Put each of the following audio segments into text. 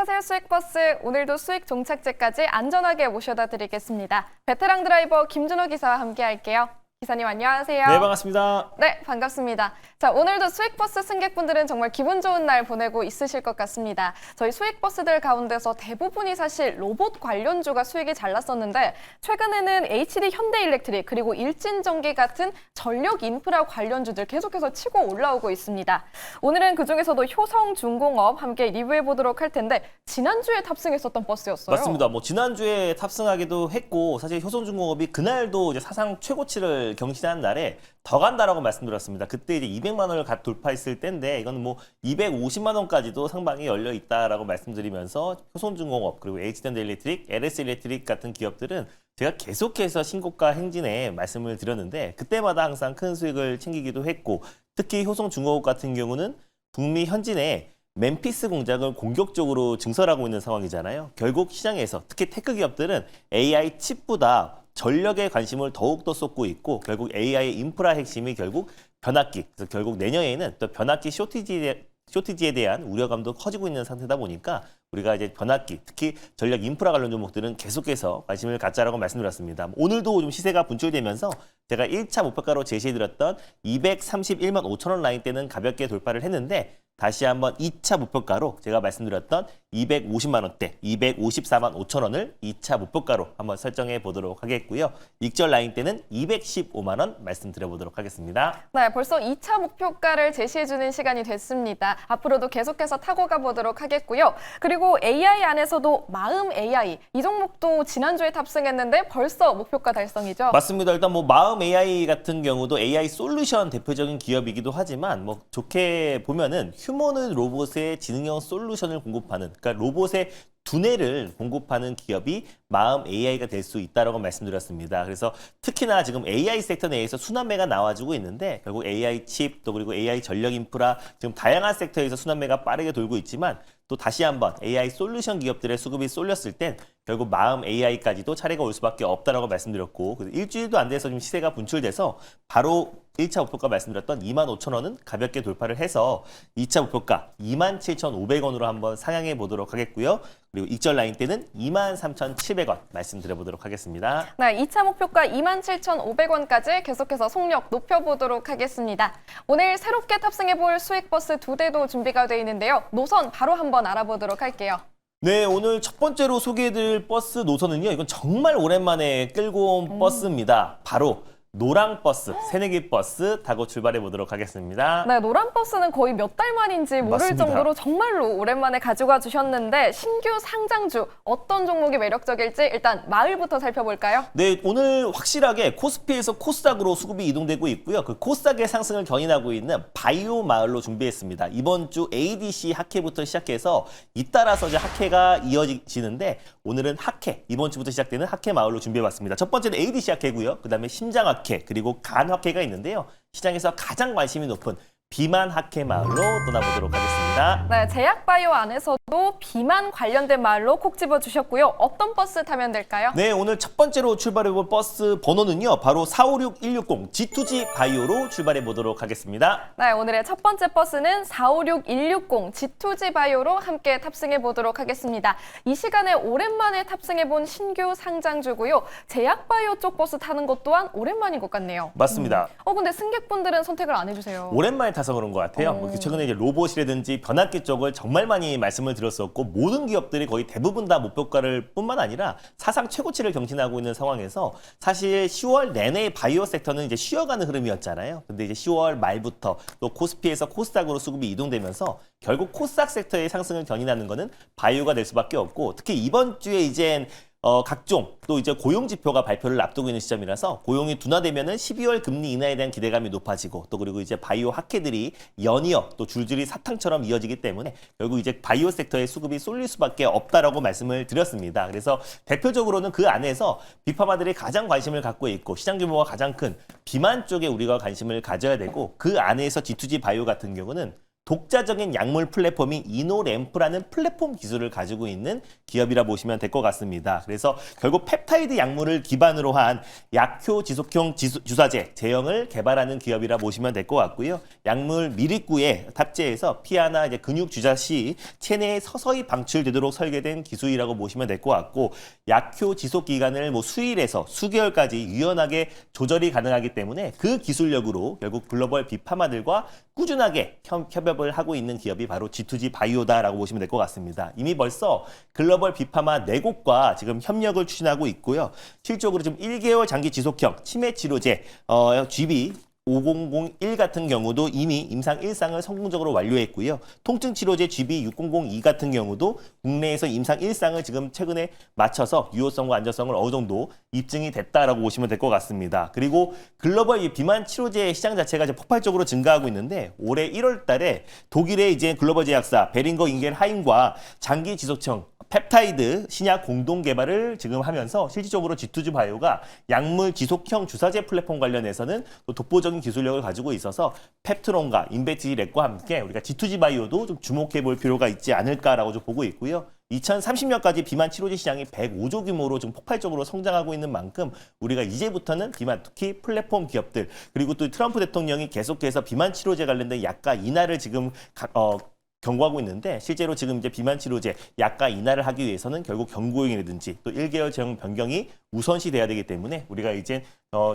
타세요 수익버스, 오늘도 수익 종착지까지 안전하게 모셔다 드리겠습니다. 베테랑 드라이버 김준호 기사와 함께 할게요. 기사님 안녕하세요. 네, 반갑습니다. 네, 반갑습니다. 자, 오늘도 수익버스 승객분들은 정말 기분 좋은 날 보내고 있으실 것 같습니다. 저희 수익버스들 가운데서 대부분이 사실 로봇 관련주가 수익이 잘 났었는데 최근에는 HD 현대일렉트릭 그리고 일진전기 같은 전력 인프라 관련주들 계속해서 치고 올라오고 있습니다. 오늘은 그중에서도 효성중공업 함께 리뷰해 보도록 할 텐데 지난주에 탑승했었던 버스였어요. 맞습니다. 지난주에 탑승하기도 했고 사실 효성중공업이 그날도 이제 사상 최고치를 경신한 날에 더 간다라고 말씀드렸습니다. 그때 이제 200만 원을 돌파했을 때인데 이건 250만 원까지도 상방이 열려 있다라고 말씀드리면서 효성중공업 그리고 HD현대일렉트릭, LS일렉트릭 같은 기업들은 제가 계속해서 신고가 행진에 말씀을 드렸는데 그때마다 항상 큰 수익을 챙기기도 했고 특히 효성중공업 같은 경우는 북미 현진에 멤피스 공장을 공격적으로 증설하고 있는 상황이잖아요. 결국 시장에서 특히 테크 기업들은 AI 칩보다 전력에 관심을 더욱더 쏟고 있고 결국 AI 인프라 핵심이 결국 변압기, 그래서 결국 내년에는 또 변압기 쇼티지에 대한 우려감도 커지고 있는 상태다 보니까 우리가 이제 변압기, 특히 전력 인프라 관련 종목들은 계속해서 관심을 갖자라고 말씀드렸습니다. 오늘도 좀 시세가 분출되면서 제가 1차 목표가로 제시해드렸던 231만 5천 원 라인 때는 가볍게 돌파를 했는데 다시 한번 2차 목표가로 제가 말씀드렸던 250만 원대, 254만 5천 원을 2차 목표가로 한번 설정해 보도록 하겠고요. 익절 라인 때는 215만 원 말씀드려보도록 하겠습니다. 네, 벌써 2차 목표가를 제시해주는 시간이 됐습니다. 앞으로도 계속해서 타고 가보도록 하겠고요. 그리고 AI 안에서도 마음 AI, 이 종목도 지난주에 탑승했는데 벌써 목표가 달성이죠? 맞습니다. 일단 마음 AI 같은 경우도 AI 솔루션 대표적인 기업이기도 하지만 좋게 보면은 휴머노이드 로봇의 지능형 솔루션을 공급하는, 그러니까 로봇의 두뇌를 공급하는 기업이 마음 AI가 될 수 있다라고 말씀드렸습니다. 그래서 특히나 지금 AI 섹터 내에서 순환매가 나와주고 있는데 결국 AI 칩 또 그리고 AI 전력 인프라 지금 다양한 섹터에서 순환매가 빠르게 돌고 있지만 또 다시 한번 AI 솔루션 기업들의 수급이 쏠렸을 땐 결국 마음 AI까지도 차례가 올 수밖에 없다라고 말씀드렸고 그래서 일주일도 안 돼서 좀 시세가 분출돼서 바로 1차 목표가 말씀드렸던 2만 5천 원은 가볍게 돌파를 해서 2차 목표가 27,500원으로 한번 상향해 보도록 하겠고요. 그리고 익절 라인 때는 23,700원 말씀드려보도록 하겠습니다. 네, 2차 목표가 27,500원까지 계속해서 속력 높여보도록 하겠습니다. 오늘 새롭게 탑승해볼 수익버스 2대도 준비가 되어 있는데요. 노선 바로 한번 알아보도록 할게요. 네, 오늘 첫 번째로 소개해드릴 버스 노선은요. 이건 정말 오랜만에 끌고 온 버스입니다. 바로 노랑버스, 새내기 버스 타고 출발해 보도록 하겠습니다. 네, 노랑버스는 거의 몇 달 만인지 모를 맞습니다. 정도로 정말로 오랜만에 가져가 주셨는데 신규 상장주 어떤 종목이 매력적일지 일단 마을부터 살펴볼까요? 네, 오늘 확실하게 코스피에서 코스닥으로 수급이 이동되고 있고요. 그 코스닥의 상승을 견인하고 있는 바이오 마을로 준비했습니다. 이번 주 ADC 학회부터 시작해서 잇따라서 이제 학회가 이어지는데 오늘은 학회, 이번 주부터 시작되는 학회 마을로 준비해봤습니다. 첫 번째는 ADC 학회고요. 그 다음에 심장학회, 그리고 간학회가 있는데요. 시장에서 가장 관심이 높은 비만 학회 마을로 떠나보도록 하겠습니다. 네, 제약바이오 안에서도 비만 관련된 마을로 콕 집어주셨고요. 어떤 버스 타면 될까요? 네, 오늘 첫 번째로 출발해볼 버스 번호는요. 바로 456160 G2G 바이오로 출발해 보도록 하겠습니다. 네, 오늘의 첫 번째 버스는 456160 G2G 바이오로 함께 탑승해 보도록 하겠습니다. 이 시간에 오랜만에 탑승해 본 신규 상장주고요. 제약바이오 쪽 버스 타는 것 또한 오랜만인 것 같네요. 맞습니다. 근데 승객분들은 선택을 안 해주세요. 오랜만에 타서 그런 것 같아요. 최근에 이제 로봇이라든지 변압기 쪽을 정말 많이 말씀을 드렸었고 모든 기업들이 거의 대부분 다 목표가를 뿐만 아니라 사상 최고치를 경신하고 있는 상황에서 사실 10월 내내 바이오 섹터는 이제 쉬어가는 흐름이었잖아요. 근데 이제 10월 말부터 또 코스피에서 코스닥으로 수급이 이동되면서 결국 코스닥 섹터의 상승을 견인하는 거는 바이오가 될 수밖에 없고 특히 이번 주에 이젠 각종 또 이제 고용 지표가 발표를 앞두고 있는 시점이라서 고용이 둔화되면은 12월 금리 인하에 대한 기대감이 높아지고 또 그리고 이제 바이오 학회들이 연이어 또 줄줄이 사탕처럼 이어지기 때문에 결국 이제 바이오 섹터의 수급이 쏠릴 수밖에 없다라고 말씀을 드렸습니다. 그래서 대표적으로는 그 안에서 빅파마들이 가장 관심을 갖고 있고 시장 규모가 가장 큰 비만 쪽에 우리가 관심을 가져야 되고 그 안에서 G2G 바이오 같은 경우는 독자적인 약물 플랫폼인 이노램프라는 플랫폼 기술을 가지고 있는 기업이라 보시면 될 것 같습니다. 그래서 결국 펩타이드 약물을 기반으로 한 약효 지속형 주사제 제형을 개발하는 기업이라 보시면 될 것 같고요. 약물 미립구에 탑재해서 피하나 이제 근육 주사 시 체내에 서서히 방출되도록 설계된 기술이라고 보시면 될 것 같고, 약효 지속 기간을 뭐 수일에서 수개월까지 유연하게 조절이 가능하기 때문에 그 기술력으로 결국 글로벌 빅파마들과 꾸준하게 협업을 하고 있는 기업이 바로 G2G 바이오다라고 보시면 될 것 같습니다. 이미 벌써 글로벌 빅파마 4곳과 지금 협력을 추진하고 있고요. 실적으로 지금 1개월 장기 지속형 치매 치료제 GB 5001 같은 경우도 이미 임상 1상을 성공적으로 완료했고요. 통증 치료제 GB6002 같은 경우도 국내에서 임상 1상을 지금 최근에 마쳐서 유효성과 안전성을 어느 정도 입증이 됐다라고 보시면 될 것 같습니다. 그리고 글로벌 이 비만 치료제 시장 자체가 이제 폭발적으로 증가하고 있는데, 올해 1월 달에 독일의 이제 글로벌 제약사 베링거 인겔하임과 장기 지속형 펩타이드 신약 공동 개발을 지금 하면서 실질적으로 G2G 바이오가 약물 지속형 주사제 플랫폼 관련해서는 또 독보적인 기술력을 가지고 있어서 펩트론과 인베티렉과 함께 우리가 G2G 바이오도 좀 주목해 볼 필요가 있지 않을까라고 좀 보고 있고요. 2030년까지 비만 치료제 시장이 105조 규모로 좀 폭발적으로 성장하고 있는 만큼 우리가 이제부터는 비만, 특히 플랫폼 기업들, 그리고 또 트럼프 대통령이 계속해서 비만 치료제 관련된 약가 인하를 지금 경고하고 있는데, 실제로 지금 이제 비만 치료제 약가 인하를 하기 위해서는 결국 경고용이라든지 또 1개월 제형 변경이 우선시 돼야 되기 때문에 우리가 이제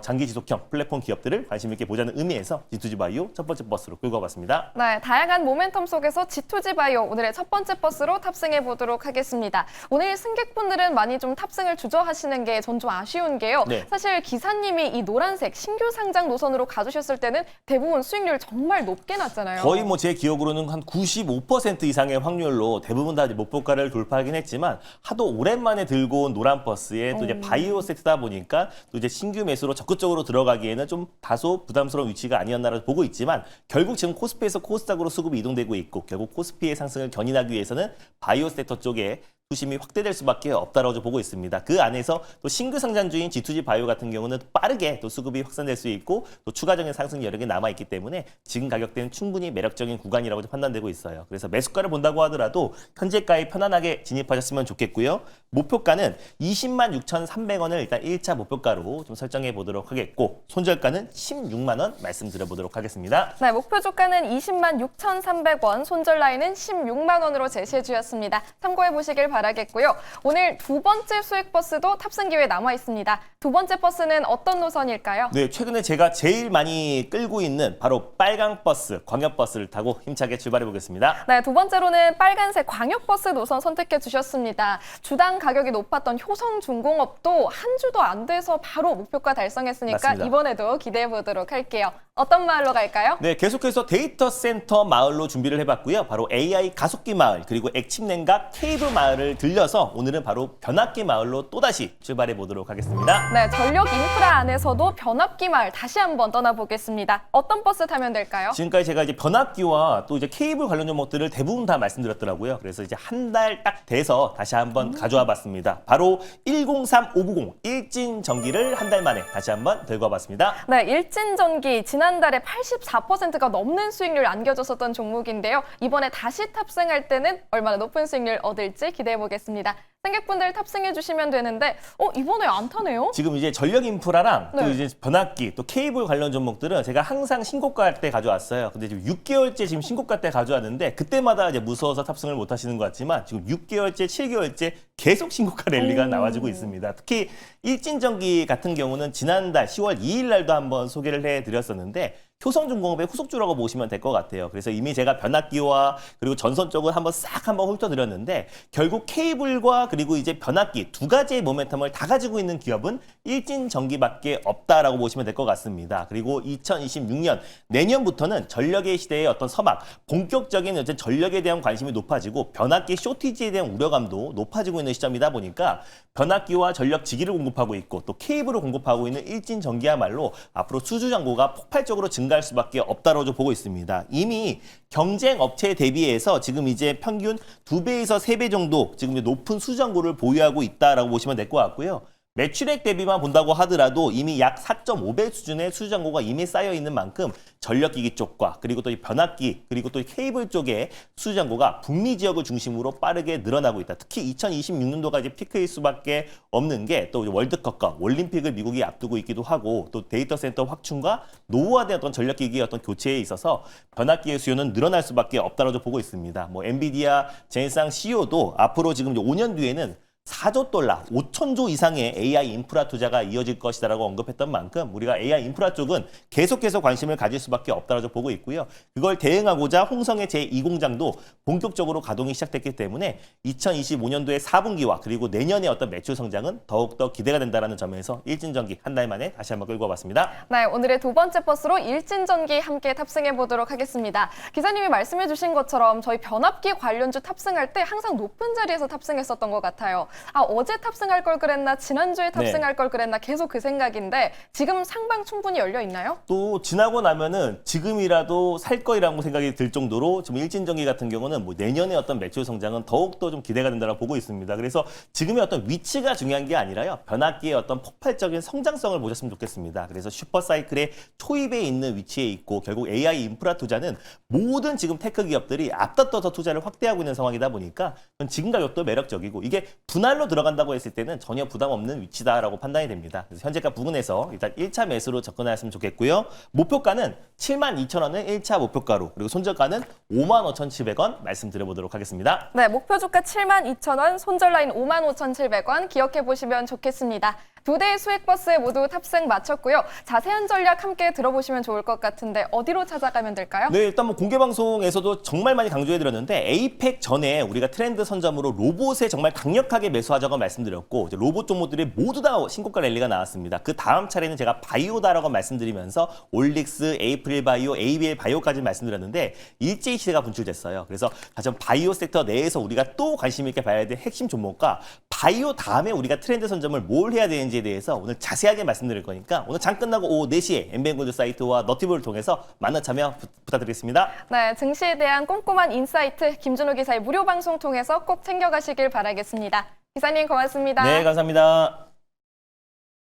장기 지속형 플랫폼 기업들을 관심 있게 보자는 의미에서 G2G 바이오 첫 번째 버스로 끌고 와봤습니다. 네, 다양한 모멘텀 속에서 G2G 바이오 오늘의 첫 번째 버스로 탑승해 보도록 하겠습니다. 오늘 승객분들은 많이 좀 탑승을 주저하시는 게 전 좀 아쉬운 게요. 네. 사실 기사님이 이 노란색 신규 상장 노선으로 가주셨을 때는 대부분 수익률 정말 높게 났잖아요. 거의 뭐 제 기억으로는 한 95% 이상의 확률로 대부분 다 이제 목표가를 돌파하긴 했지만, 하도 오랜만에 들고 온 노란 버스에 또 이제 바이오 세트다 보니까 또 이제 신규 매수로 적극적으로 들어가기에는 좀 다소 부담스러운 위치가 아니었나를 보고 있지만, 결국 지금 코스피에서 코스닥으로 수급이 이동되고 있고, 결국 코스피의 상승을 견인하기 위해서는 바이오 섹터 쪽에 투심이 확대될 수밖에 없다라고 보고 있습니다. 그 안에서 또 신규 상장주인 G2G 바이오 같은 경우는 빠르게 또 수급이 확산될 수 있고 또 추가적인 상승 여력이 남아있기 때문에 지금 가격대는 충분히 매력적인 구간이라고 판단되고 있어요. 그래서 매수가를 본다고 하더라도 현재가에 편안하게 진입하셨으면 좋겠고요. 목표가는 20만 6,300원을 일단 1차 목표가로 좀 설정해 보도록 하겠고, 손절가는 16만 원 말씀드려보도록 하겠습니다. 네, 목표 주가는 20만 6,300원, 손절 라인은 16만 원으로 제시해 주셨습니다. 참고해 보시길 바라겠고요. 오늘 두 번째 수익 버스도 탑승 기회 남아 있습니다. 두 번째 버스는 어떤 노선일까요? 네, 최근에 제가 제일 많이 끌고 있는 바로 빨강 버스, 광역 버스를 타고 힘차게 출발해 보겠습니다. 네, 두 번째로는 빨간색 광역버스 노선 선택해 주셨습니다. 주당 가격이 높았던 효성중공업도 한 주도 안 돼서 바로 목표가 달성했으니까 맞습니다. 이번에도 기대해 보도록 할게요. 어떤 마을로 갈까요? 네, 계속해서 데이터 센터 마을로 준비를 해봤고요. 바로 AI 가속기 마을, 그리고 액침 냉각 케이블 마을을 들려서 오늘은 바로 변압기 마을로 또다시 출발해 보도록 하겠습니다. 네, 전력 인프라 안에서도 변압기 마을 다시 한번 떠나보겠습니다. 어떤 버스 타면 될까요? 지금까지 제가 이제 변압기와 또 이제 케이블 관련 종목들을 대부분 다 말씀드렸더라고요. 그래서 이제 한 달 딱 돼서 다시 한번 가져와 봤습니다. 바로 103590 일진 전기를 한 달 만에 다시 한번 들고 와봤습니다. 네, 일진전기 지난달에 84%가 넘는 수익률 안겨줬었던 종목인데요. 이번에 다시 탑승할 때는 얼마나 높은 수익률 얻을지 기대해 보겠습니다. 승객분들 탑승해 주시면 되는데 이번에 안 타네요? 지금 이제 전력 인프라랑 또 네. 이제 변압기, 또 케이블 관련 종목들은 제가 항상 신고가 때 가져왔어요. 근데 지금 6개월째 지금 신고가 때 가져왔는데 그때마다 이제 무서워서 탑승을 못 하시는 것 같지만 지금 6개월째, 7개월째 계속 신고가 랠리가 나와주고 있습니다. 특히 일진전기 같은 경우는 지난달 10월 2일 날도 한번 소개를 해드렸었는데 효성중공업의 후속주라고 보시면 될 것 같아요. 그래서 이미 제가 변압기와 그리고 전선 쪽을 한번 싹 한번 훑어드렸는데, 결국 케이블과 그리고 이제 변압기 두 가지의 모멘텀을 다 가지고 있는 기업은 일진전기밖에 없다라고 보시면 될 것 같습니다. 그리고 2026년 내년부터는 전력의 시대의 어떤 서막, 본격적인 어떤 전력에 대한 관심이 높아지고 변압기 쇼티지에 대한 우려감도 높아지고 있는 시점이다 보니까 변압기와 전력 지기를 공급하고 있고 또 케이블을 공급하고 있는 일진전기야말로 앞으로 수주 잔고가 폭발적으로 증가할 수밖에 없다고 보고 있습니다. 이미 경쟁 업체에 대비해서 지금 이제 평균 2배에서 3배 정도 지금 높은 수주 잔고를 보유하고 있다라고 보시면 될 것 같고요. 매출액 대비만 본다고 하더라도 이미 약 4.5배 수준의 수주잔고가 이미 쌓여 있는 만큼 전력기기 쪽과 그리고 또 이 변압기 그리고 또 이 케이블 쪽의 수주잔고가 북미 지역을 중심으로 빠르게 늘어나고 있다. 특히 2026년도가 이제 피크일 수밖에 없는 게 또 월드컵과 올림픽을 미국이 앞두고 있기도 하고 또 데이터 센터 확충과 노후화된 어떤 전력기기의 어떤 교체에 있어서 변압기의 수요는 늘어날 수밖에 없다고 보고 있습니다. 뭐 엔비디아 제인상 CEO도 앞으로 지금 이제 5년 뒤에는 4조 달러, 5천조 이상의 AI 인프라 투자가 이어질 것이다라고 언급했던 만큼 우리가 AI 인프라 쪽은 계속해서 관심을 가질 수밖에 없다고 보고 있고요. 그걸 대응하고자 홍성의 제2공장도 본격적으로 가동이 시작됐기 때문에 2025년도의 4분기와 그리고 내년의 어떤 매출 성장은 더욱더 기대가 된다는 점에서 일진전기 한 달 만에 다시 한번 끌고 와봤습니다. 네, 오늘의 두 번째 버스로 일진전기 함께 탑승해 보도록 하겠습니다. 기사님이 말씀해 주신 것처럼 저희 변압기 관련주 탑승할 때 항상 높은 자리에서 탑승했었던 것 같아요. 어제 탑승할 걸 그랬나 지난주에 탑승할 걸 그랬나 계속 그 생각인데 지금 상방 충분히 열려 있나요? 또 지나고 나면은 지금이라도 살 거라고 생각이 들 정도로 지금 일진전기 같은 경우는 뭐 내년의 어떤 매출 성장은 더욱더 좀 기대가 된다고 보고 있습니다. 그래서 지금의 어떤 위치가 중요한 게 아니라요. 변압기의 어떤 폭발적인 성장성을 보셨으면 좋겠습니다. 그래서 슈퍼사이클의 초입에 있는 위치에 있고 결국 AI 인프라 투자는 모든 지금 테크 기업들이 앞다퉈서 투자를 확대하고 있는 상황이다 보니까 지금 가격도 매력적이고 이게 분할로 들어간다고 했을 때는 전혀 부담 없는 위치다라고 판단이 됩니다. 그래서 현재가 부근에서 일단 1차 매수로 접근하셨으면 좋겠고요. 목표가는 72,000원을 1차 목표가로 그리고 손절가는 55,700원 말씀드려보도록 하겠습니다. 네, 목표 주가 72,000원, 손절 라인 55,700원 기억해 보시면 좋겠습니다. 두 대의 수익버스에 모두 탑승 마쳤고요. 자세한 전략 함께 들어보시면 좋을 것 같은데 어디로 찾아가면 될까요? 네, 일단 뭐 공개 방송에서도 정말 많이 강조해드렸는데 에이펙 전에 우리가 트렌드 선점으로 로봇에 정말 강력하게 매수하자고 말씀드렸고 이제 로봇 종목들이 모두 다 신고가 랠리가 나왔습니다. 그 다음 차례는 제가 바이오다라고 말씀드리면서 올릭스, 에이프릴 바이오, ABL 바이오까지 말씀드렸는데 일제히 시세가 분출됐어요. 그래서 다시 한번 바이오 섹터 내에서 우리가 또 관심 있게 봐야 될 핵심 종목과 바이오 다음에 우리가 트렌드 선점을 뭘 해야 되는지에 대해서 오늘 자세하게 말씀드릴 거니까 오늘 장 끝나고 오후 4시에 엠벤골드 사이트와 너티브를 통해서 많은 참여 부탁드리겠습니다. 네, 증시에 대한 꼼꼼한 인사이트 김준호 기사의 무료 방송 통해서 꼭 챙겨가시길 바라겠습니다. 기사님 고맙습니다. 네, 감사합니다.